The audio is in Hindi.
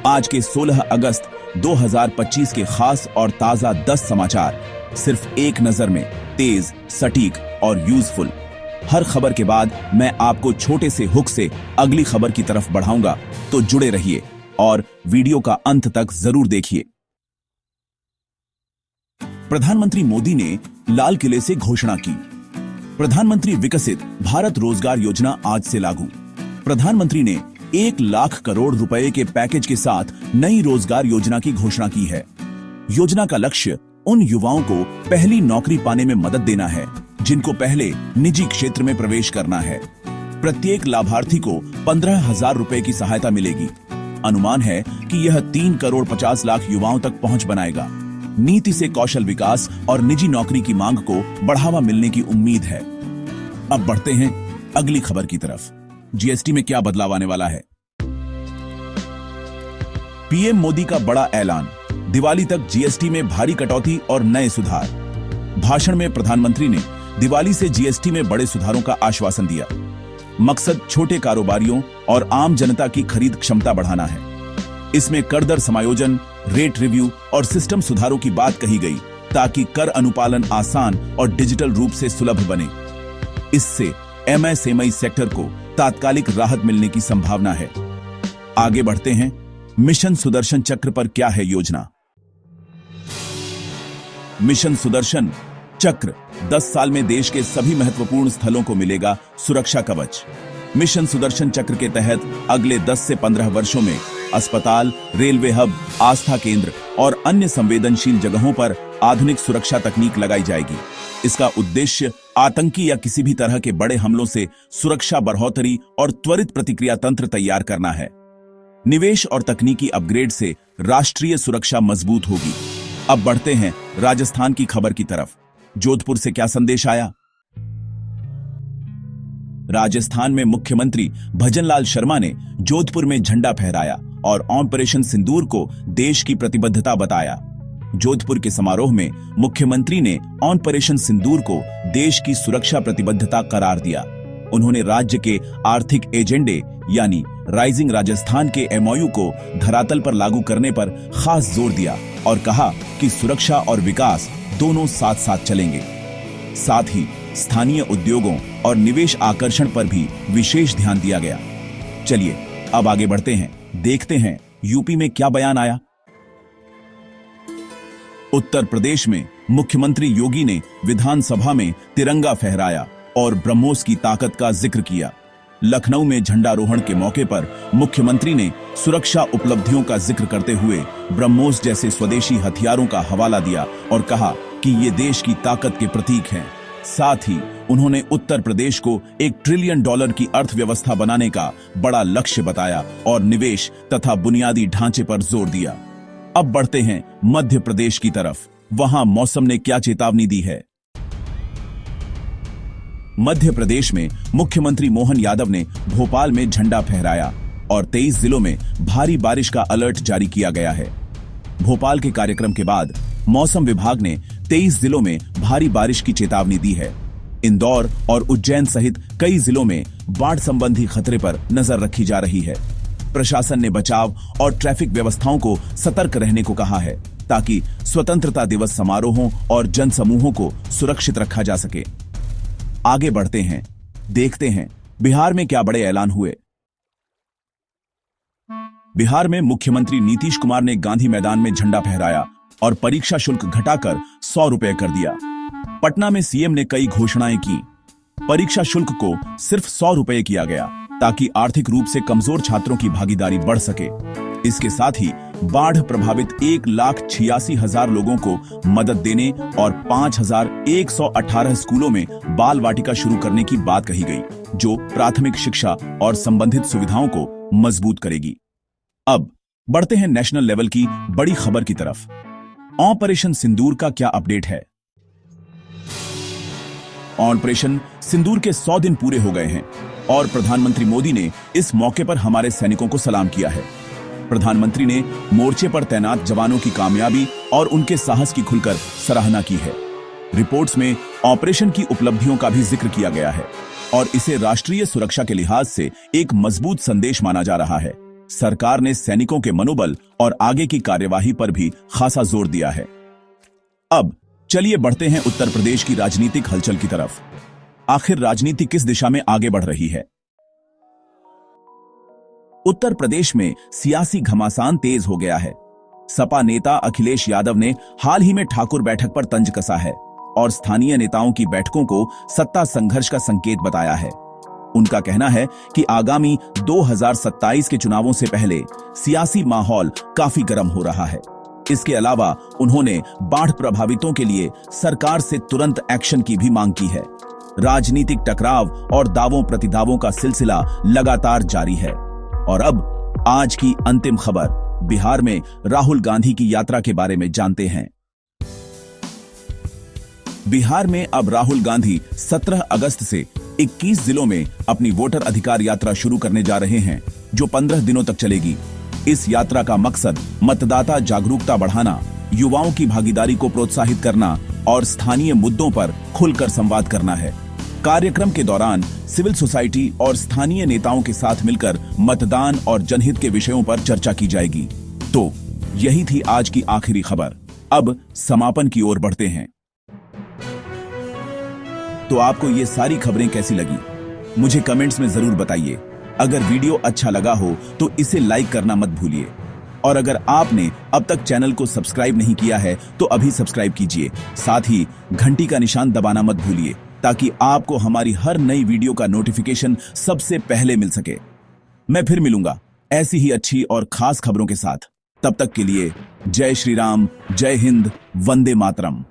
आज के 16 अगस्त 2025 के खास और ताजा 10 समाचार सिर्फ एक नजर में, तेज, सटीक और यूजफुल। हर खबर के बाद मैं आपको छोटे से हुक से अगली खबर की तरफ बढ़ाऊंगा, तो जुड़े रहिए और वीडियो का अंत तक जरूर देखिए। प्रधानमंत्री मोदी ने लाल किले से घोषणा की। प्रधानमंत्री विकसित भारत रोजगार योजना आज से लागू। प्रधानमंत्री ने 1 लाख करोड़ रुपए के पैकेज के साथ नई रोजगार योजना की घोषणा की है। योजना का लक्ष्य उन युवाओं को पहली नौकरी पाने में मदद देना है जिनको पहले निजी क्षेत्र में प्रवेश करना है। प्रत्येक लाभार्थी को 15,000 रुपए की सहायता मिलेगी। अनुमान है कि यह 3 करोड़ 50 लाख युवाओं तक पहुंच बनाएगा। नीति से कौशल विकास और निजी नौकरी की मांग को बढ़ावा मिलने की उम्मीद है। अब बढ़ते हैं अगली खबर की तरफ। जीएसटी में क्या बदलाव आने वाला है? पीएम मोदी का बड़ा ऐलान, दिवाली तक जीएसटी में भारी कटौती और नए सुधार। भाषण में प्रधानमंत्री ने दिवाली से जीएसटी में बड़े सुधारों का आश्वासन दिया। मकसद छोटे कारोबारियों और आम जनता की खरीद क्षमता बढ़ाना है। इसमें कर दर समायोजन, रेट रिव्यू और सिस्टम सुधारों की बात कही गई ताकि कर अनुपालन आसान और डिजिटल रूप से सुलभ बने। इससे एमएसएमई सेक्टर को तात्कालिक राहत मिलने की संभावना है। आगे बढ़ते हैं। मिशन सुदर्शन चक्र पर क्या है योजना? मिशन सुदर्शन चक्र 10 साल में देश के सभी महत्वपूर्ण स्थलों को मिलेगा सुरक्षा कवच। मिशन सुदर्शन चक्र के तहत अगले 10 से 15 वर्षों में अस्पताल, रेलवे हब, आस्था केंद्र और अन्य संवेदनशील जगहों पर आधुनिक सुरक्षा तकनीक लगाई जाएगी। इसका उद्देश्य आतंकी या किसी भी तरह के बड़े हमलों से सुरक्षा बढ़ोतरी और त्वरित प्रतिक्रिया तंत्र तैयार करना है। निवेश और तकनीकी अपग्रेड से राष्ट्रीय सुरक्षा मजबूत होगी। अब बढ़ते हैं राजस्थान की खबर की तरफ। जोधपुर से क्या संदेश आया? राजस्थान में मुख्यमंत्री भजनलाल शर्मा ने जोधपुर में झंडा फहराया और ऑपरेशन सिंदूर को देश की प्रतिबद्धता बताया। जोधपुर के समारोह में मुख्यमंत्री ने ऑपरेशन सिंदूर को देश की सुरक्षा प्रतिबद्धता करार दिया। उन्होंने राज्य के आर्थिक एजेंडे यानी राइजिंग राजस्थान के एमओयू को धरातल पर लागू करने पर खास जोर दिया और कहा कि सुरक्षा और विकास दोनों साथ साथ चलेंगे। साथ ही स्थानीय उद्योगों और निवेश आकर्षण पर भी विशेष ध्यान दिया गया। चलिए अब आगे बढ़ते हैं, देखते हैं यूपी में क्या बयान आया। उत्तर प्रदेश में मुख्यमंत्री योगी ने विधानसभा में तिरंगा फहराया और ब्रह्मोस की ताकत का जिक्र किया। लखनऊ में झंडारोहण के मौके पर मुख्यमंत्री ने सुरक्षा उपलब्धियों का जिक्र करते हुए ब्रह्मोस जैसे स्वदेशी हथियारों का हवाला दिया और कहा कि ये देश की ताकत के प्रतीक हैं। साथ ही उन्होंने उत्तर प्रदेश को $1 ट्रिलियन की अर्थव्यवस्था बनाने का बड़ा लक्ष्य बताया और निवेश तथा बुनियादी ढांचे पर जोर दिया। अब बढ़ते हैं मध्य प्रदेश की तरफ। वहां मौसम ने क्या चेतावनी दी है? मध्य प्रदेश में मुख्यमंत्री मोहन यादव ने भोपाल में झंडा फहराया और 23 जिलों में भारी बारिश का अलर्ट जारी किया गया है। भोपाल के कार्यक्रम के बाद मौसम विभाग ने 23 जिलों में भारी बारिश की चेतावनी दी है। इंदौर और उज्जैन सहित कई जिलों में बाढ़ संबंधी खतरे पर नजर रखी जा रही है। प्रशासन ने बचाव और ट्रैफिक व्यवस्थाओं को सतर्क रहने को कहा है ताकि स्वतंत्रता दिवस समारोहों और जनसमूहों को सुरक्षित रखा जा सके। आगे बढ़ते हैं, देखते हैं बिहार में क्या बड़े ऐलान हुए। बिहार में मुख्यमंत्री नीतीश कुमार ने गांधी मैदान में झंडा फहराया और परीक्षा शुल्क घटाकर 100 रुपए कर दिया। पटना में सीएम ने कई घोषणाएं की। परीक्षा शुल्क को सिर्फ 100 रुपए किया गया ताकि आर्थिक रूप से कमजोर छात्रों की भागीदारी बढ़ सके। इसके साथ ही बाढ़ प्रभावित 1,86,000 लोगों को मदद देने और 5,118 स्कूलों में बाल वाटिका शुरू करने की बात कही गई, जो प्राथमिक शिक्षा और संबंधित सुविधाओं को मजबूत करेगी। अब बढ़ते हैं नेशनल लेवल की बड़ी खबर की तरफ। ऑपरेशन सिंदूर का क्या अपडेट है? ऑपरेशन सिंदूर के 100 दिन पूरे हो गए हैं और प्रधानमंत्री मोदी ने इस मौके पर हमारे सैनिकों को सलाम किया है। प्रधानमंत्री ने मोर्चे पर तैनात जवानों की कामयाबी और उनके साहस की खुलकर सराहना की है। रिपोर्ट्स में ऑपरेशन की उपलब्धियों का भी जिक्र किया गया है और इसे राष्ट्रीय सुरक्षा के लिहाज से एक मजबूत संदेश माना जा रहा है। सरकार ने सैनिकों के मनोबल और आगे की कार्यवाही पर भी खासा जोर दिया है। अब चलिए बढ़ते हैं उत्तर प्रदेश की राजनीतिक हलचल की तरफ। आखिर राजनीति किस दिशा में आगे बढ़ रही है? उत्तर प्रदेश में सियासी घमासान तेज हो गया है। सपा नेता अखिलेश यादव ने हाल ही में ठाकुर बैठक पर तंज कसा है और स्थानीय नेताओं की बैठकों को सत्ता संघर्ष का संकेत बताया है। उनका कहना है कि आगामी 2027 के चुनावों से पहले सियासी माहौल काफी गर्म हो रहा है। इसके अलावा उन्होंने बाढ़ प्रभावितों के लिए सरकार से तुरंत एक्शन की भी मांग की है। राजनीतिक टकराव और दावों प्रतिदावों का सिलसिला लगातार जारी है। और अब आज की अंतिम खबर, बिहार में राहुल गांधी की यात्रा के बारे में जानते हैं। बिहार में अब राहुल गांधी 17 अगस्त से 21 जिलों में अपनी वोटर अधिकार यात्रा शुरू करने जा रहे हैं, जो 15 दिनों तक चलेगी। इस यात्रा का मकसद मतदाता जागरूकता बढ़ाना, युवाओं की भागीदारी को प्रोत्साहित करना और स्थानीय मुद्दों पर खुलकर संवाद करना है। कार्यक्रम के दौरान सिविल सोसाइटी और स्थानीय नेताओं के साथ मिलकर मतदान और जनहित के विषयों पर चर्चा की जाएगी। तो यही थी आज की आखिरी खबर। अब समापन की ओर बढ़ते हैं। तो आपको ये सारी खबरें कैसी लगी, मुझे कमेंट्स में जरूर बताइए। अगर वीडियो अच्छा लगा हो तो इसे लाइक करना मत भूलिए। और अगर आपने अब तक चैनल को सब्सक्राइब नहीं किया है तो अभी सब्सक्राइब कीजिए। साथ ही घंटी का निशान दबाना मत भूलिए, ताकि आपको हमारी हर नई वीडियो का नोटिफिकेशन सबसे पहले मिल सके। मैं फिर मिलूंगा ऐसी ही अच्छी और खास खबरों के साथ। तब तक के लिए जय श्री राम, जय हिंद, वंदे मातरम।